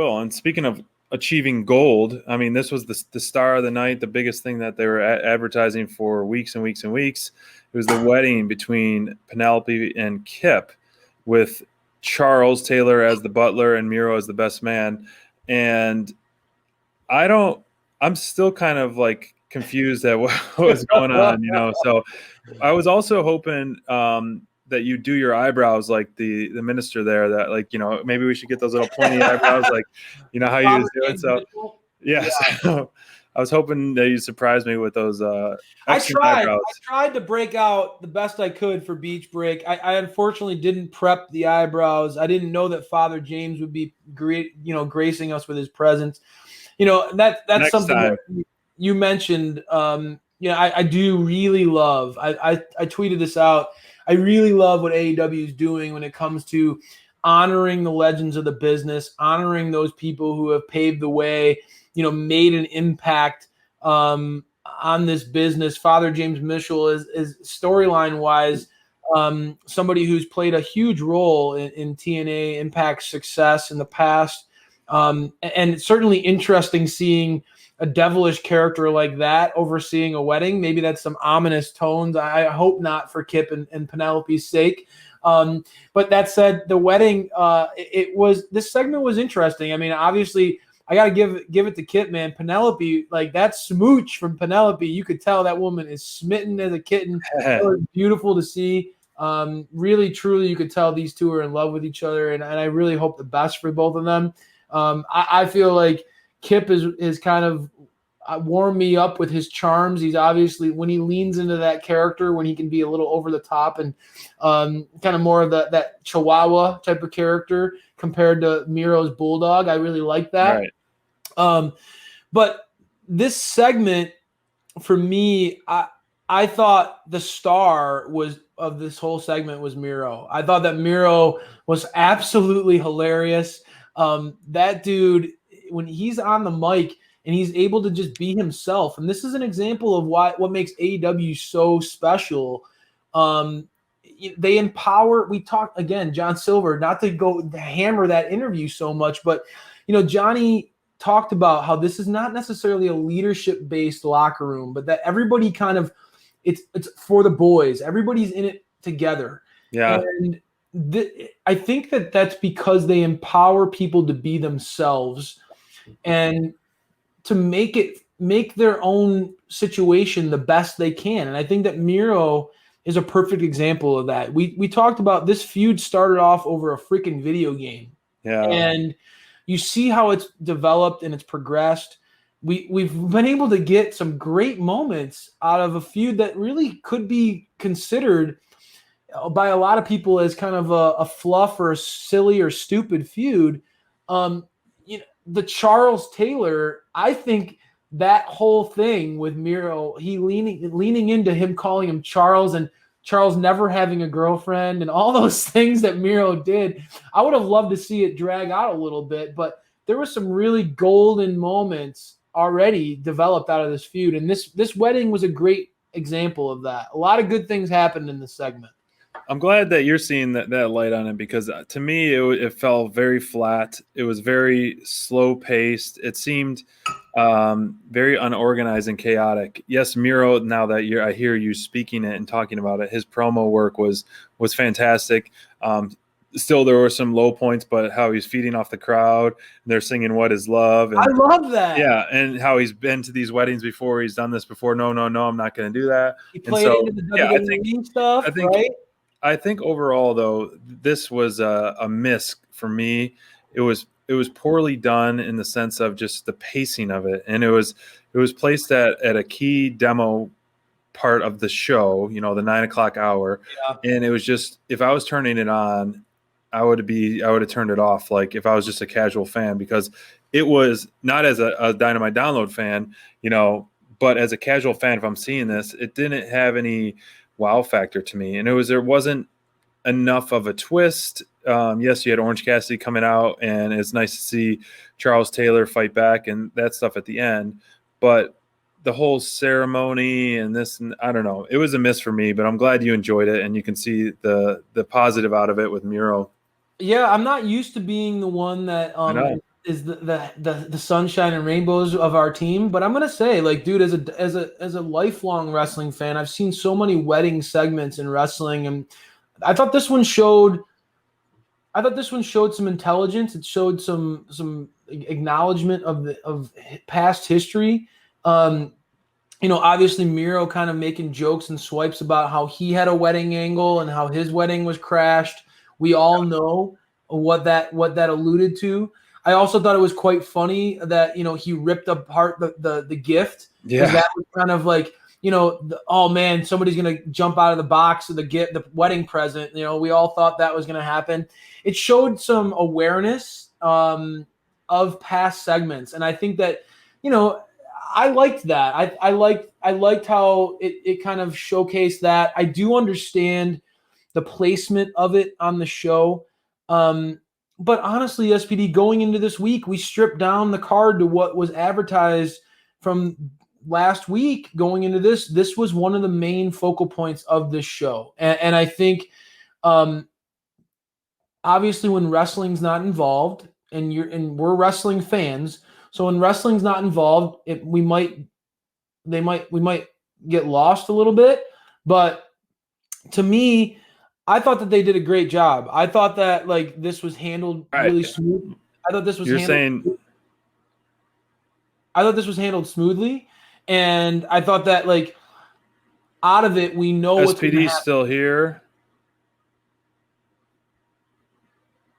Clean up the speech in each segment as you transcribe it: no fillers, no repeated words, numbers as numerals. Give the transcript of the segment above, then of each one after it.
will. And speaking of achieving gold, I mean, this was the star of the night, the biggest thing that they were advertising for weeks and weeks and weeks. It was the wedding between Penelope and Kip, with Charles Taylor as the butler and Miro as the best man. And I'm still kind of like confused at what was going on, So I was also hoping that you do your eyebrows like the minister there, that like, maybe we should get those little pointy eyebrows, like, how you was doing. So yes. Yeah. I was hoping that you surprised me with those eyebrows. I tried to break out the best I could for Beach Break. I unfortunately didn't prep the eyebrows. I didn't know that Father James would be gracing us with his presence. That's Next something time. that you mentioned. I do really love. I tweeted this out. I really love what AEW is doing when it comes to honoring the legends of the business, honoring those people who have paved the way, made an impact on this business. Father James Mitchell is storyline wise somebody who's played a huge role in TNA Impact's success in the past. And certainly interesting seeing a devilish character like that overseeing a wedding. Maybe that's some ominous tones. I hope not for Kip and Penelope's sake. But that said, the wedding, this segment was interesting. I mean, obviously I got to give it to Kip, man. Penelope, like that smooch from Penelope, you could tell that woman is smitten as a kitten. It was beautiful to see. Really, truly, you could tell these two are in love with each other. And I really hope the best for both of them. I feel like Kip is kind of warmed me up with his charms. He's obviously, when he leans into that character, when he can be a little over the top and kind of more of that Chihuahua type of character compared to Miro's Bulldog. I really like that. Right. But this segment, for me, I thought the star of this whole segment was Miro. I thought that Miro was absolutely hilarious. That dude, when he's on the mic and he's able to just be himself, and this is an example of what makes AEW so special. They empower. We talked again, John Silver, not to hammer that interview so much, but Johnny talked about how this is not necessarily a leadership based locker room, but that everybody kind of it's for the boys. Everybody's in it together. Yeah. And I think that's because they empower people to be themselves and to make their own situation the best they can. And I think that Miro is a perfect example of that. We talked about this feud started off over a freaking video game. Yeah. And you see how it's developed and it's progressed. We've been able to get some great moments out of a feud that really could be considered by a lot of people as kind of a fluff or a silly or stupid feud. The Charles Taylor, I think that whole thing with Miro, he leaning into him calling him Charles and Charles never having a girlfriend and all those things that Miro did, I would have loved to see it drag out a little bit, but there were some really golden moments already developed out of this feud. And this wedding was a great example of that. A lot of good things happened in this segment. I'm glad that you're seeing that light on it, because to me, it fell very flat. It was very slow paced. It seemed very unorganized and chaotic. Yes, Miro, now that I hear you speaking it and talking about it, his promo work was fantastic. Still, there were some low points, but how he's feeding off the crowd, and they're singing "What Is Love." And, I love that. Yeah, and how he's been to these weddings before. He's done this before. No, I'm not going to do that. He played into the WWE stuff, right? I think overall, though, this was a miss for me. It was poorly done in the sense of just the pacing of it, and it was placed at a key demo part of the show, the 9:00 hour, and it was just, if I was turning it on, I would have turned it off. Like if I was just a casual fan, because it was not as a Dynamite download fan, but as a casual fan, if I'm seeing this, it didn't have any wow factor to me, and there wasn't enough of a twist. Yes, you had Orange Cassidy coming out, and it's nice to see Charles Taylor fight back and that stuff at the end, but the whole ceremony and this, and I don't know, it was a miss for me. But I'm glad you enjoyed it, and you can see the positive out of it with Miro. Yeah, I'm not used to being the one that the sunshine and rainbows of our team. But I'm gonna say, like, dude, as a lifelong wrestling fan, I've seen so many wedding segments in wrestling, and I thought this one showed. I thought this one showed some intelligence. It showed some acknowledgement of past history. Obviously Miro kind of making jokes and swipes about how he had a wedding angle and how his wedding was crashed. We all know what that alluded to. I also thought it was quite funny that he ripped apart the gift, because that was kind of like, oh man, somebody's gonna jump out of the box of the wedding present. We all thought that was gonna happen. It showed some awareness of past segments, and I think that I liked that. I liked how it kind of showcased that. I do understand the placement of it on the show. But honestly, SPD, going into this week, we stripped down the card to what was advertised from last week. Going into this was one of the main focal points of this show. And I think obviously when wrestling's not involved and we're wrestling fans, so when wrestling's not involved, we might get lost a little bit. But to me, I thought that they did a great job. I thought that like this was handled really smooth. I thought this was handled smoothly, and I thought that like out of it, we know what's going to happen. SPD's still here.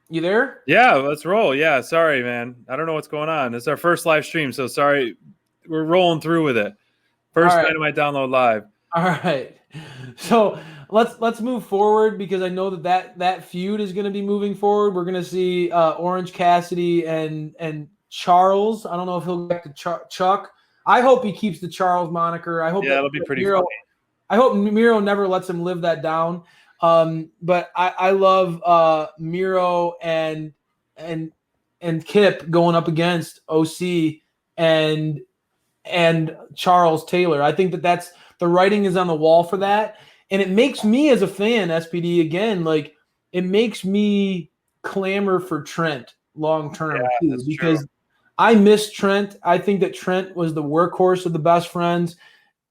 You there? Yeah, let's roll. Yeah, sorry, man. I don't know what's going on. It's our first live stream, so sorry. We're rolling through with it. First Dynamite download live. All right. So let's move forward, because I know that feud is going to be moving forward. We're going to see Orange Cassidy and Charles. I don't know if he'll go back to Chuck. I hope he keeps the Charles moniker. I hope that'll be pretty funny. I hope Miro never lets him live that down. But I love Miro and Kip going up against OC and Charles Taylor. I think that's the writing is on the wall for that. And it makes me as a fan, SPD, again, like it makes me clamor for Trent long term too, because true. I miss Trent. I think that Trent was the workhorse of the Best Friends.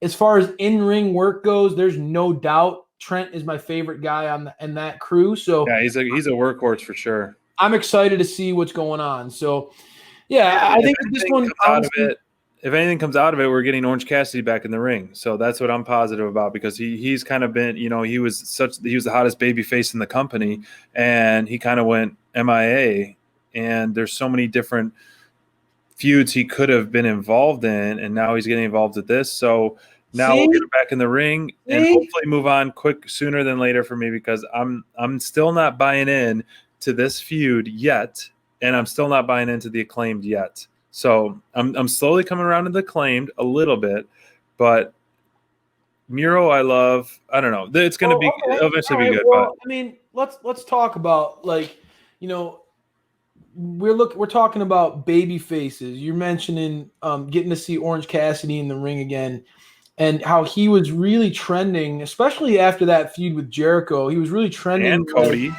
As far as in-ring work goes, there's no doubt Trent is my favorite guy in that crew. So yeah, he's a workhorse for sure. I'm excited to see what's going on. So I think this one if anything comes out of it, we're getting Orange Cassidy back in the ring. So that's what I'm positive about, because he's kind of been, he was the hottest baby face in the company, and he kind of went MIA, and there's so many different feuds he could have been involved in, and now he's getting involved with this. So now we'll get him back in the ring and hopefully move on sooner than later for me, because I'm still not buying in to this feud yet, and I'm still not buying into the Acclaimed yet. So I'm slowly coming around to the Acclaimed a little bit, but Miro I love. I don't know. It's going to eventually be good. Well, I mean, let's talk about, like, we're talking about baby faces. You're mentioning getting to see Orange Cassidy in the ring again, and how he was really trending, especially after that feud with Jericho. He was really trending. And Cody.